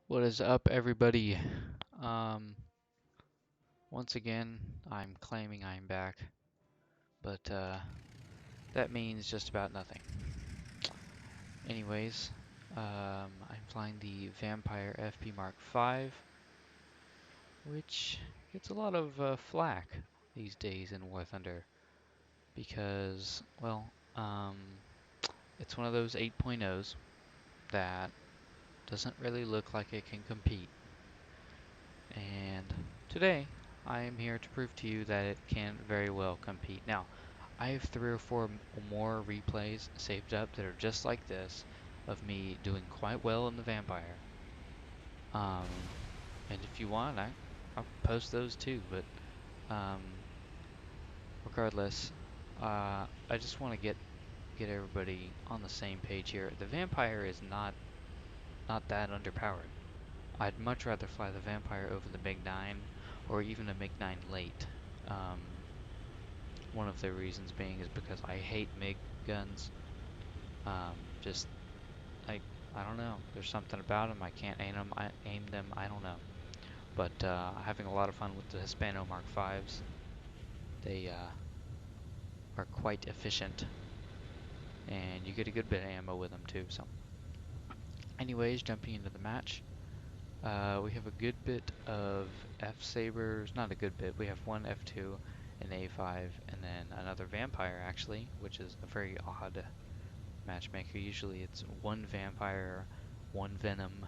What is up, everybody? Um, Once again, I'm claiming I'm back, but that means just about nothing. Anyways, I'm flying the Vampire FB.5, which gets a lot of flack these days in War Thunder because, well, it's one of those 8.0s that doesn't really look like it can compete. And today, I am here to prove to you that it can very well compete. Now, I have three or four more replays saved up that are just like this of me doing quite well in the vampire. Um, and if you want, I'll post those too. But um, regardless, I just want to get everybody on the same page here. The vampire is not that underpowered. I'd much rather fly the vampire over the MiG 9 or even a MiG 9 late. Um, One of the reasons being is because I hate MiG guns. Just I I don't know. There's something about them. I can't aim them. I don't know. But having a lot of fun with the Hispano Mark Fives. They are quite efficient, and you get a good bit of ammo with them too. So, anyways, jumping into the match, we have a good bit of F sabers. Not a good bit. We have one F2, an A5, and then another vampire actually, which is a very odd matchmaker. Usually it's one vampire, one venom,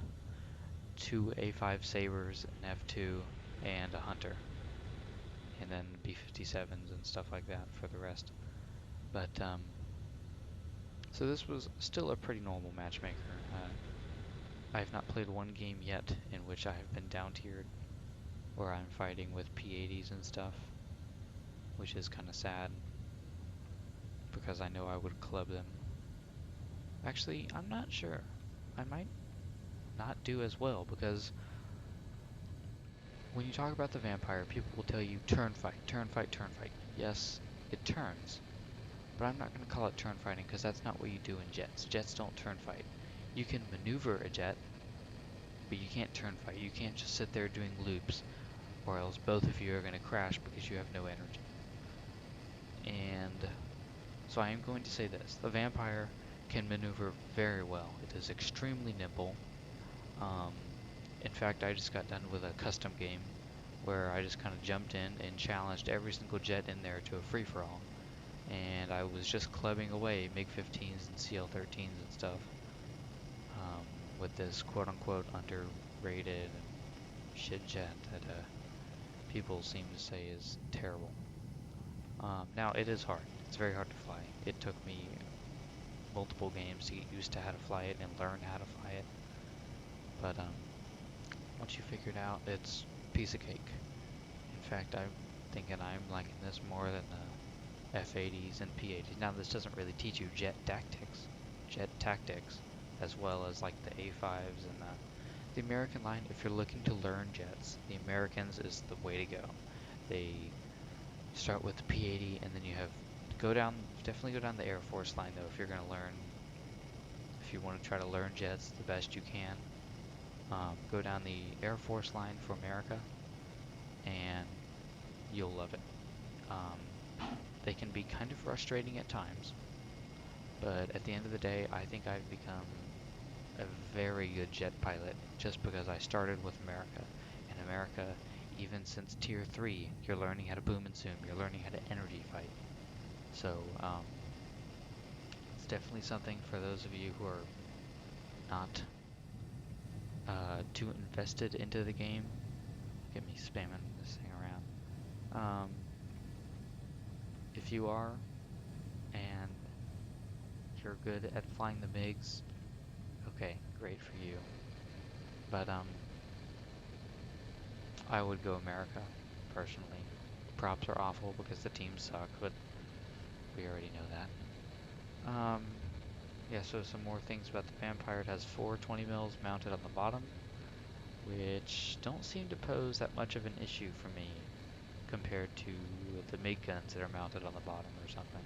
two A5 sabers, an F2, and a hunter, and then B57s and stuff like that for the rest. But so this was still a pretty normal matchmaker. I have not played one game yet in which I have been down tiered, where I'm fighting with P80s and stuff, which is kind of sad because I know I would club them. Actually, I'm not sure. I might not do as well because when you talk about the vampire, people will tell you turn fight, turn fight, turn fight. Yes, it turns, but I'm not going to call it turn fighting because that's not what you do in jets. Jets don't turn fight. You can maneuver a jet, but you can't turn fight. You can't just sit there doing loops, or else both of you are going to crash because you have no energy. And so I am going to say this. The vampire can maneuver very well. It is extremely nimble. Um, in fact, I just got done with a custom game where I just kind of jumped in and challenged every single jet in there to a free-for-all. And I was just clubbing away MiG-15s and CL-13s and stuff um, with this quote-unquote underrated and shit jet that people seem to say is terrible. Now, it is hard. It's very hard to fly. It took me multiple games to get used to how to fly it and learn how to fly it. But once you figure it out, it's a piece of cake. In fact, I'm thinking I'm liking this more than the F80s and P80s. Now, this doesn't really teach you jet tactics, as well as like the A5s and the American line. If you're looking to learn jets, the Americans is the way to go. They start with the P80, and then you have definitely go down the Air Force line though if you're gonna learn. If you want to try to learn jets the best you can, go down the Air Force line for America, and you'll love it. They can be kind of frustrating at times, but at the end of the day, I think I've become a very good jet pilot just because I started with America. In America, even since Tier 3, you're learning how to boom and zoom, you're learning how to energy fight. So, it's definitely something for those of you who are not too invested into the game. Get me spamming this thing around. If you are, and you're good at flying the MiGs, okay, great for you. But I would go America, personally. Props are awful because the teams suck, but we already know that. Yeah, so some more things about the Vampire. It has four 20 mils mounted on the bottom, which don't seem to pose that much of an issue for me compared to the MiG guns that are mounted on the bottom or something.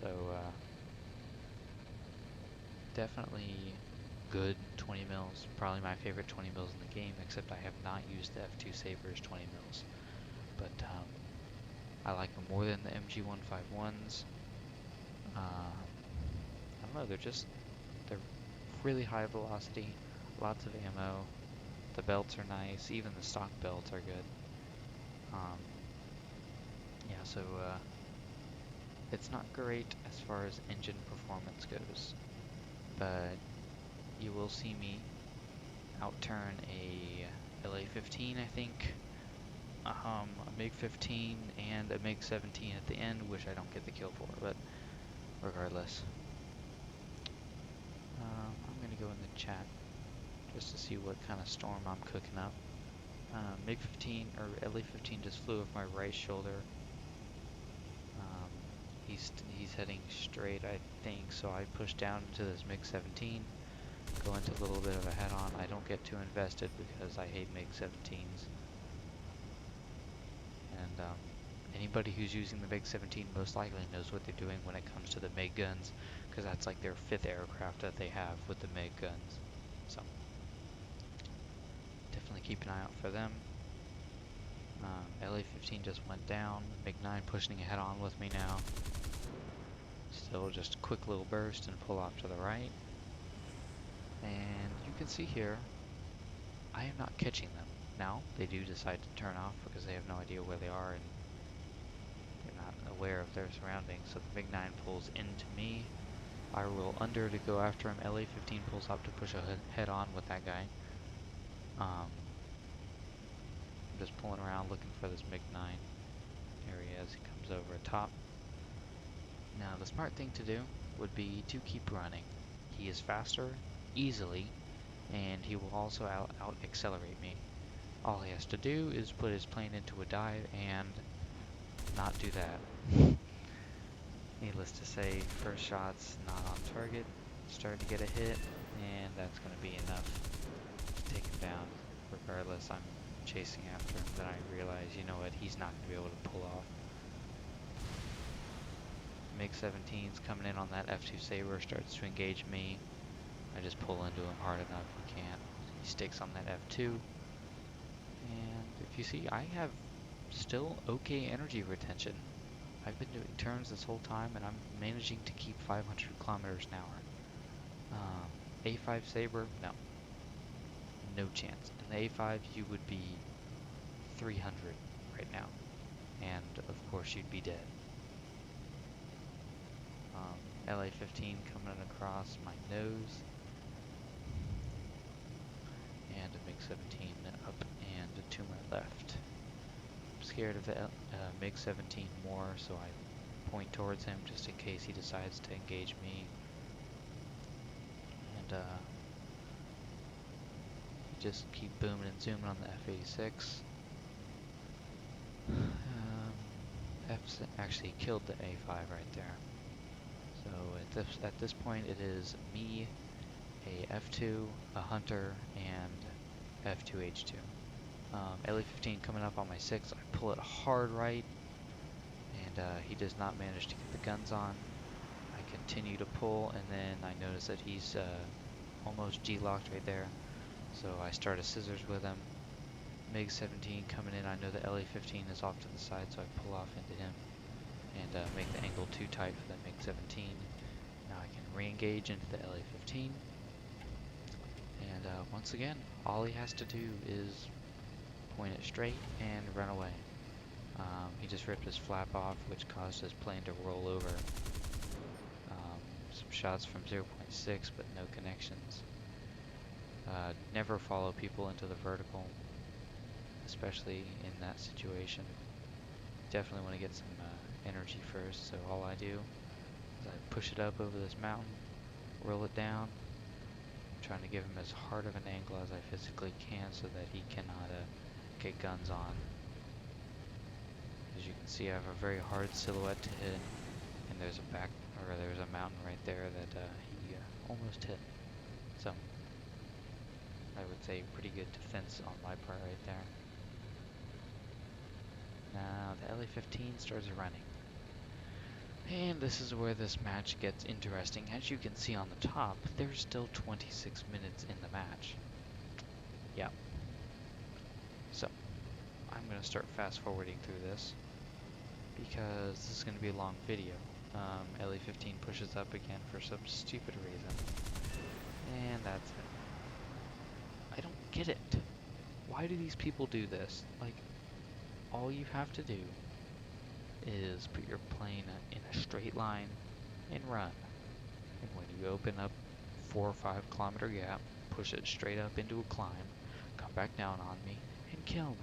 So, definitely good 20 mils, probably my favorite 20 mils in the game, except I have not used the F2 Saber's 20 mils. But I like them more than the MG151s. I don't know, they're really high velocity, lots of ammo. The belts are nice, even the stock belts are good. Um, yeah, so it's not great as far as engine performance goes, but you will see me outturn a LA-15, I think, a MiG-15, and a MiG-17 at the end, which I don't get the kill for, but regardless. I'm gonna go in the chat just to see what kind of storm I'm cooking up. MiG-15 or LA-15 just flew off my right shoulder. He's heading straight, I think, so I push down into this MiG-17, go into a little bit of a head-on. I don't get too invested because I hate MiG-17s. And anybody who's using the MiG-17 most likely knows what they're doing when it comes to the MiG guns, because that's like their 5th aircraft that they have with the MiG guns. So definitely keep an eye out for them. LA-15 just went down. MiG-9 pushing ahead on with me now. Still just a quick little burst and pull off to the right. And you can see here, I am not catching them. Now, they do decide to turn off because they have no idea where they are and they're not aware of their surroundings. So the MiG-9 pulls into me. I roll under to go after him. LA-15 pulls up to push a head on with that guy. I'm just pulling around looking for this MiG-9. There he is. He comes over top. Now, the smart thing to do would be to keep running. He is faster, easily, and he will also out-accelerate me. All he has to do is put his plane into a dive and not do that. Needless to say, first shot's not on target, start to get a hit, and that's going to be enough to take him down. Regardless, I'm chasing after him, then I realize, you know what, he's not going to be able to pull off. MiG-17's coming in on that F2 Saber, starts to engage me. I just pull into him hard enough, he can't. He sticks on that F2. And if you see, I have still okay energy retention. I've been doing turns this whole time and I'm managing to keep 500 kilometers an hour. A5 Saber, no chance. In the A5 you would be 300 right now. And of course you'd be dead. LA-15 coming across my nose. And a MiG-17 up and to my left. I'm scared of the MiG-17 more, so I point towards him just in case he decides to engage me. And just keep booming and zooming on the F-86. F actually killed the A5 right there. So at this point it is me, a F2, a Hunter, and F2H2. LA-15 coming up on my 6, I pull it hard right, and he does not manage to get the guns on. I continue to pull, and then I notice that he's almost G-locked right there, so I start a scissors with him. MiG-17 coming in, I know the LA-15 is off to the side, so I pull off into him and make the angle too tight for that MiG-17. Now I can re-engage into the LA-15, and once again, all he has to do is point it straight and run away. He just ripped his flap off, which caused his plane to roll over. Some shots from 0.6, but no connections. Never follow people into the vertical, especially in that situation. Definitely want to get some energy first, so all I do is I push it up over this mountain, roll it down, trying to give him as hard of an angle as I physically can so that he cannot get guns on. As you can see, I have a very hard silhouette to hit, and there's a mountain right there that he almost hit. So I would say pretty good defense on my part right there. Now the LA-15 starts running. And this is where this match gets interesting. As you can see on the top, there's still 26 minutes in the match. Yeah. So, I'm going to start fast forwarding through this because this is going to be a long video. LE15 pushes up again for some stupid reason. And that's it. I don't get it. Why do these people do this? Like, all you have to do is put your plane in a straight line and run. And when you open up 4 or 5 kilometer gap, push it straight up into a climb, come back down on me, and kill me.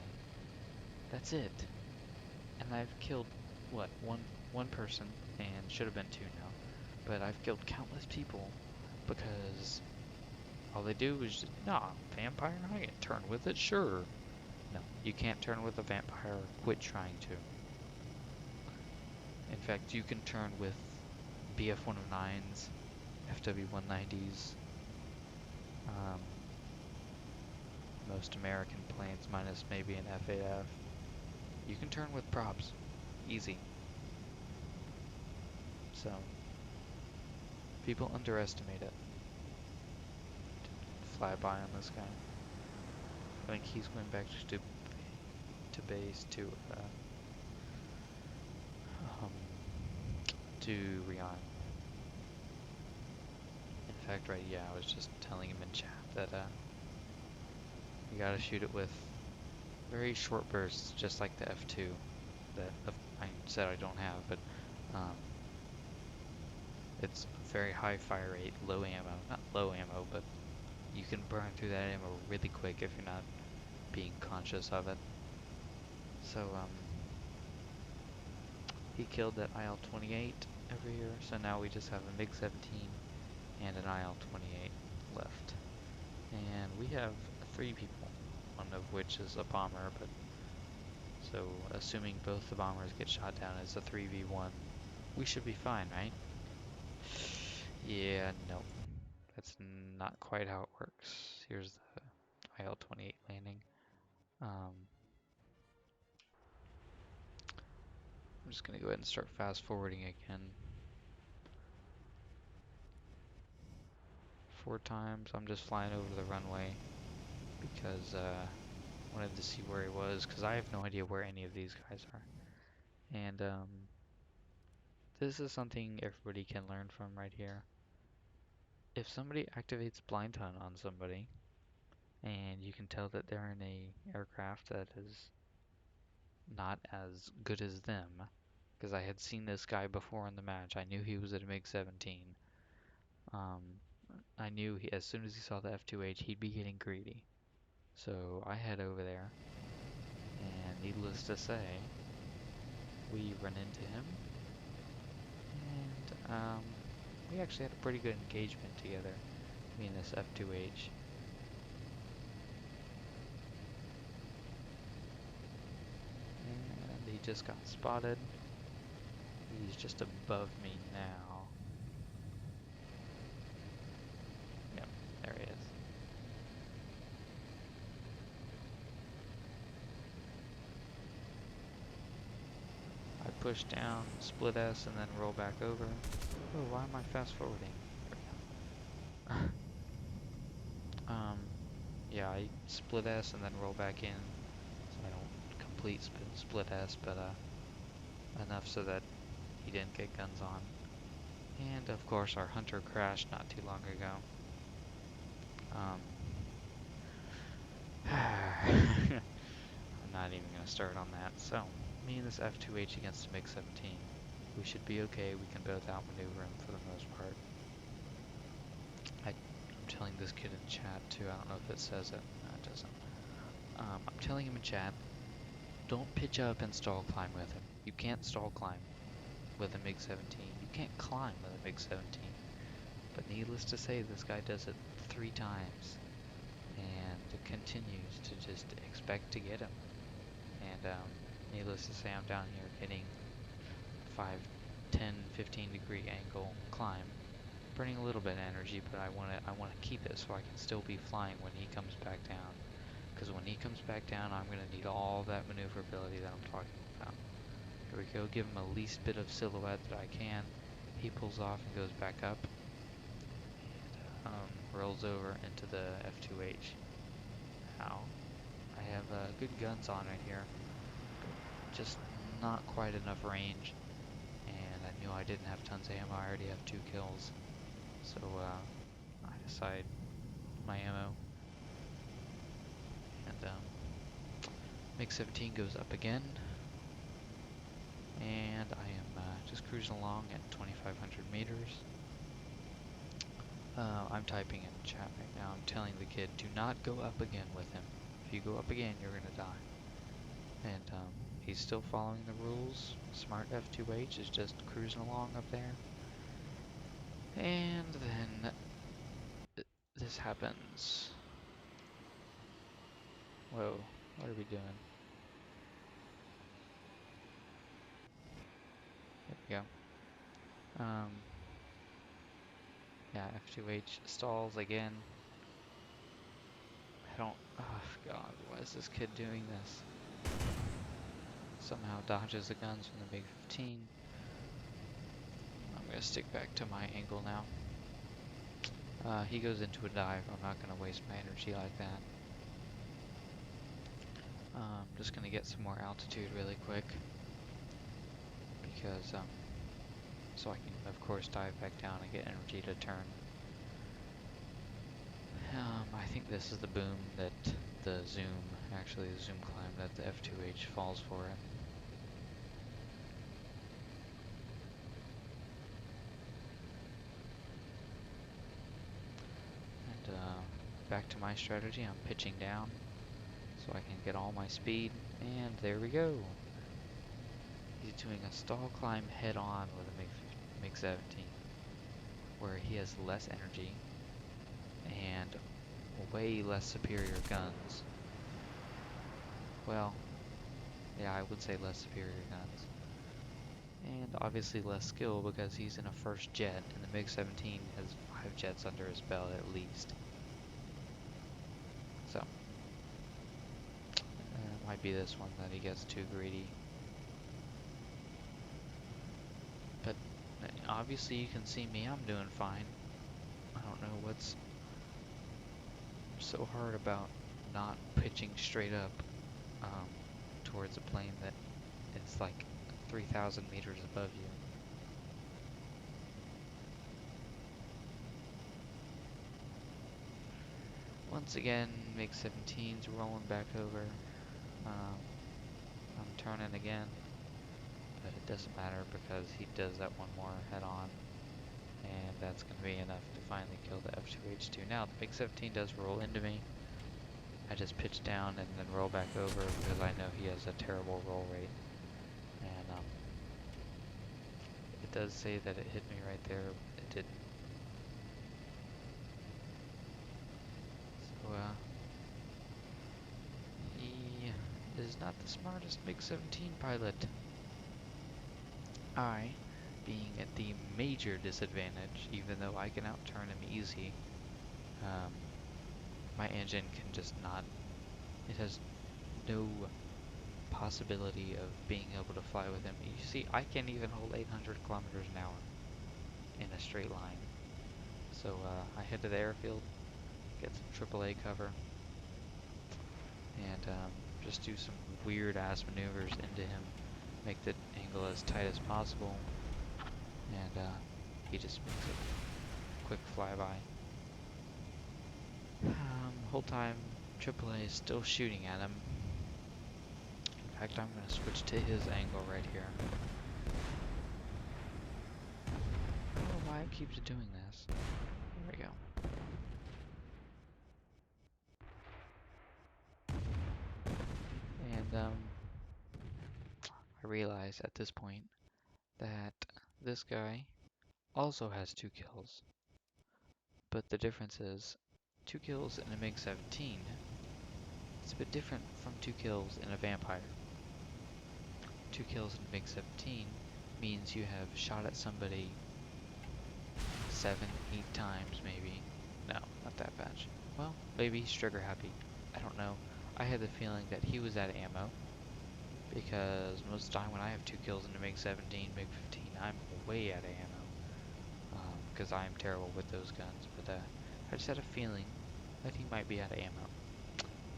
That's it. And I've killed, what, one person, and should have been two now, but I've killed countless people because all they do is, nah, vampire, I can turn with it, sure. No, you can't turn with a vampire, quit trying to. In fact, you can turn with BF-109s, FW-190s, um, most American planes minus maybe an FAF. You can turn with props. Easy. So, people underestimate it. Fly by on this guy. I think he's going back to base um, to rearm. In fact, right, yeah, I was just telling him in chat that you gotta shoot it with very short bursts, just like the F2 that I said I don't have, but um, it's very high fire rate, low ammo. Not low ammo, but you can burn through that ammo really quick if you're not being conscious of it. So, he killed that IL-28 over here, so now we just have a MiG-17 and an IL-28 left. And we have 3 people, one of which is a bomber, but so assuming both the bombers get shot down as a 3v1, we should be fine, right? Yeah, no. That's not quite how it works. Here's the IL-28 landing. I'm just gonna go ahead and start fast forwarding again. 4 times. I'm just flying over the runway because I wanted to see where he was because I have no idea where any of these guys are. And this is something everybody can learn from right here. If somebody activates blind hunt on somebody and you can tell that they're in a aircraft that is not as good as them, because I had seen this guy before in the match. I knew he was at a MiG-17. Um, I knew as soon as he saw the F2H, he'd be getting greedy. So I head over there, and needless to say, we run into him, and we actually had a pretty good engagement together, me and this F2H. And he just got spotted. He's just above me now. Yep, there he is. I push down, split S, and then roll back over. Oh, why am I fast forwarding? Yeah, I split S and then roll back in, so I don't complete split S, but enough so that he didn't get guns on. And of course, our hunter crashed not too long ago. I'm not even gonna start on that. So, me and this F2H against a MiG-17. We should be okay. We can both outmaneuver him for the most part. I'm telling this kid in chat too. I don't know if it says it. No, it doesn't. I'm telling him in chat, don't pitch up and stall climb with him. You can't stall climb with a MiG-17. You can't climb with a MiG-17. But needless to say, this guy does it 3 times and continues to just expect to get him. And needless to say, I'm down here getting 5, 10, 15 degree angle climb, burning a little bit of energy, but I want to keep it so I can still be flying when he comes back down. Because when he comes back down, I'm going to need all that maneuverability that I'm talking about. Here we go, give him a least bit of silhouette that I can. He pulls off and goes back up and rolls over into the F2H. Now, I have good guns on right here, but just not quite enough range. And I knew I didn't have tons of ammo. I already have 2 kills. So I decide my ammo. And MiG-17 goes up again. And I am just cruising along at 2,500 meters. I'm typing in chat right now. I'm telling the kid, do not go up again with him. If you go up again, you're gonna die. And he's still following the rules. Smart F2H is just cruising along up there. And then this happens. Whoa, what are we doing? There we go. Yeah, F2H stalls again. Oh god, why is this kid doing this? Somehow dodges the guns from the MiG-15. I'm gonna stick back to my angle now. He goes into a dive. I'm not gonna waste my energy like that. Just gonna get some more altitude really quick. Because, so I can, of course, dive back down and get energy to turn. I think this is the boom that the zoom climb that the F2H falls for it. And back to my strategy, I'm pitching down so I can get all my speed, and there we go. He's doing a stall climb head on with a MiG-17, where he has less energy and way less superior guns. Well, yeah, I would say less superior guns. And obviously less skill because he's in a first jet, and the MiG-17 has 5 jets under his belt at least. So, it might be this one that he gets too greedy. But obviously you can see me, I'm doing fine. I don't know what's so hard about not pitching straight up towards a plane that it's like 3,000 meters above you. Once again, MiG-17's rolling back over. I'm turning again, but it doesn't matter because he does that one more head on, and that's going to be enough to finally kill the F2H2. Now, the MiG-17 does roll into me. I just pitch down and then roll back over because I know he has a terrible roll rate. And it does say that it hit me right there. It didn't. So, he is not the smartest MiG-17 pilot. I, being at the major disadvantage, even though I can outturn him easy, my engine can just not, it has no possibility of being able to fly with him. You see, I can't even hold 800 kilometers an hour in a straight line. So I head to the airfield, get some AAA cover, and just do some weird ass maneuvers into him, make the angle as tight as possible, and he just makes a quick flyby. Whole time AAA is still shooting at him. In fact, I'm going to switch to his angle right here. I don't know why it keeps doing this. There we go. And I realize at this point that this guy also has 2 kills. But the difference is 2 kills in a MiG-17 is a bit different from 2 kills in a Vampire. 2 kills in a MiG-17 means you have shot at somebody 7, 8 times maybe. No, not that much. Well, maybe he's trigger happy. I don't know. I had the feeling that he was out of ammo. because most of the time when I have 2 kills into MiG 17, MiG 15, I'm way out of ammo. Because I'm terrible with those guns, but I just had a feeling that he might be out of ammo.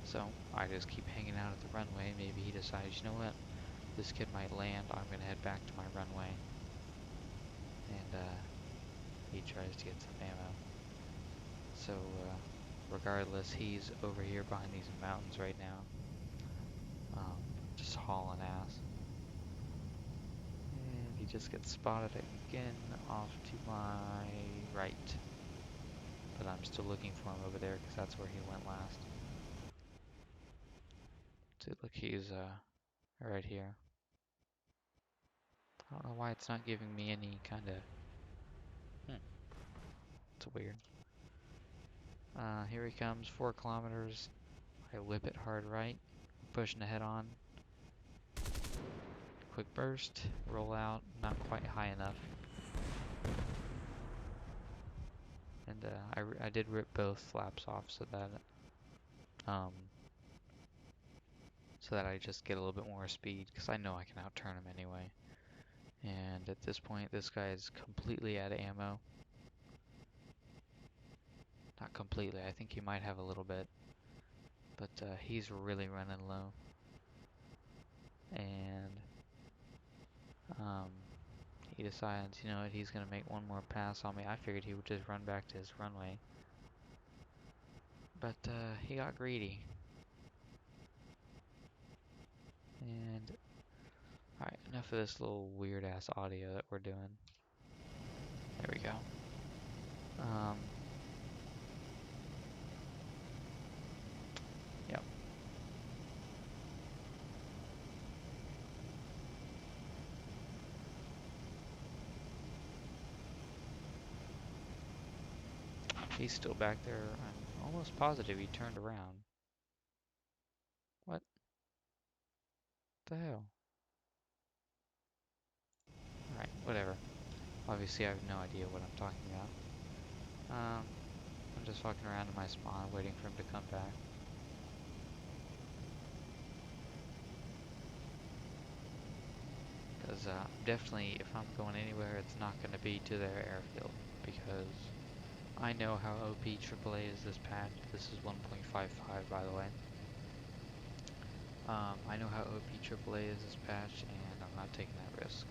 So I just keep hanging out at the runway. Maybe he decides, you know what, this kid might land. I'm gonna head back to my runway, and he tries to get some ammo. So regardless, he's over here behind these mountains right now, just hauling ass. And he just gets spotted again off to my right. But I'm still looking for him over there because that's where he went last. So look, he's right here. I don't know why it's not giving me any kind of... It's weird. Here he comes, 4 kilometers. I whip it hard right, pushing ahead on. Quick burst, roll out, not quite high enough. And I did rip both flaps off um, so that I just get a little bit more speed, because I know I can outturn him anyway. And at this point, this guy is completely out of ammo. Not completely, I think he might have a little bit. But he's really running low. And he decides, you know what, he's going to make one more pass on me. I figured he would just run back to his runway. But he got greedy. And alright, enough of this little weird ass audio that we're doing. There we go. Yep. He's still back there. I'm almost positive he turned around. What the hell? Alright, whatever. Obviously I have no idea what I'm talking about. I'm just walking around in my spawn waiting for him to come back. Because definitely, if I'm going anywhere, it's not going to be to their airfield. Because I know how OP AAA is this patch. This is 1.55, by the way. I know how OP AAA is this patch, and I'm not taking that risk.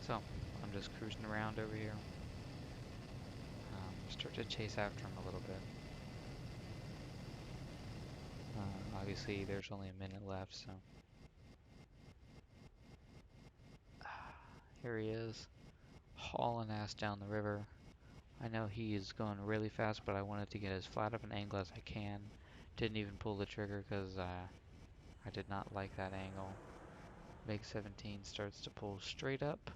So, I'm just cruising around over here. Start to chase after him a little bit. Obviously, there's only a minute left, so... Here he is, hauling ass down the river. I know he is going really fast, but I wanted to get as flat of an angle as I can. Didn't even pull the trigger because I did not like that angle. MiG 17 starts to pull straight up.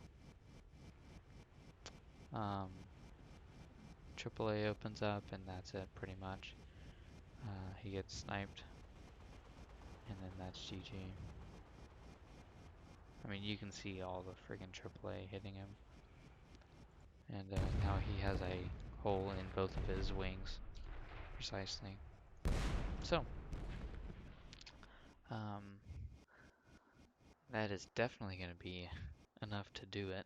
AAA opens up, and that's it pretty much. He gets sniped, and then that's GG. I mean, you can see all the friggin' AAA hitting him. And now he has a hole in both of his wings, precisely. So, that is definitely going to be enough to do it.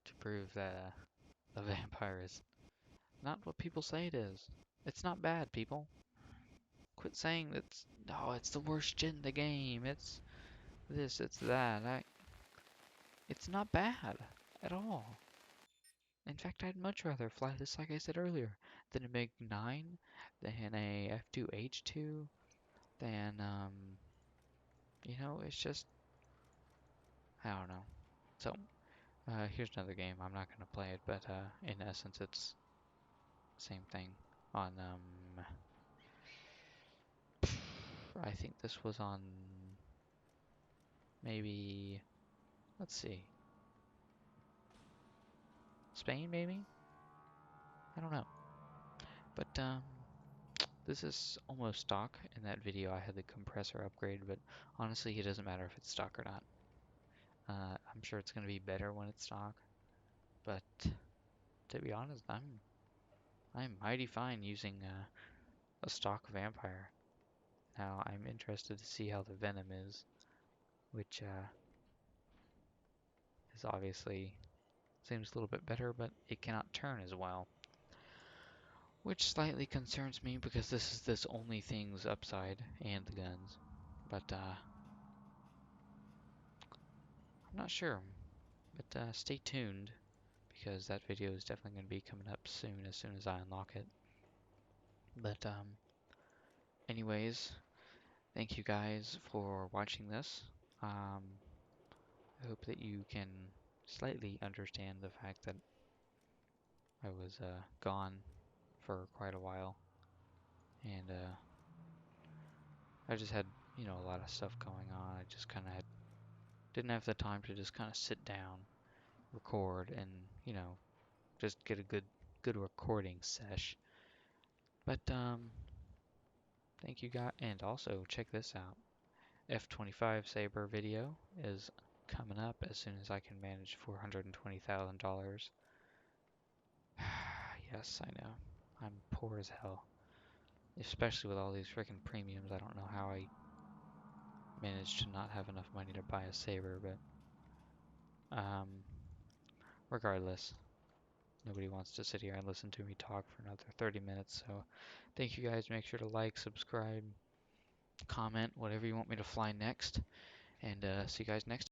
To prove that a vampire is not what people say it is. It's not bad, people. Quit saying that's, oh, it's the worst shit in the game. It's this, it's that. It's not bad at all. In fact, I'd much rather fly this, like I said earlier, than a MiG-9, than a F2H2, than, you know, it's just, I don't know. So, here's another game. I'm not going to play it, but in essence, it's the same thing. On, I think this was on, maybe, let's see, Spain, maybe? I don't know. But, this is almost stock. In that video, I had the compressor upgrade, but honestly, it doesn't matter if it's stock or not. I'm sure it's going to be better when it's stock, but to be honest, I'm mighty fine using a stock vampire. Now I'm interested to see how the venom is, which is obviously seems a little bit better, but it cannot turn as well. Which slightly concerns me because this is this only thing's upside and the guns. But I'm not sure. But stay tuned because that video is definitely going to be coming up soon as I unlock it. But anyways, thank you guys for watching this. I hope that you can slightly understand the fact that I was gone for quite a while, and I just had a lot of stuff going on. I just kind of didn't have the time to just kind of sit down, record, and just get a good recording sesh. But thank you guys, and also check this out. F.5 Saber video is coming up as soon as I can manage $420,000. Yes, I know. I'm poor as hell. Especially with all these freaking premiums. I don't know how I managed to not have enough money to buy a Saber, but regardless, nobody wants to sit here and listen to me talk for another 30 minutes. So thank you guys. Make sure to like, subscribe, comment, whatever you want me to fly next. And see you guys next time.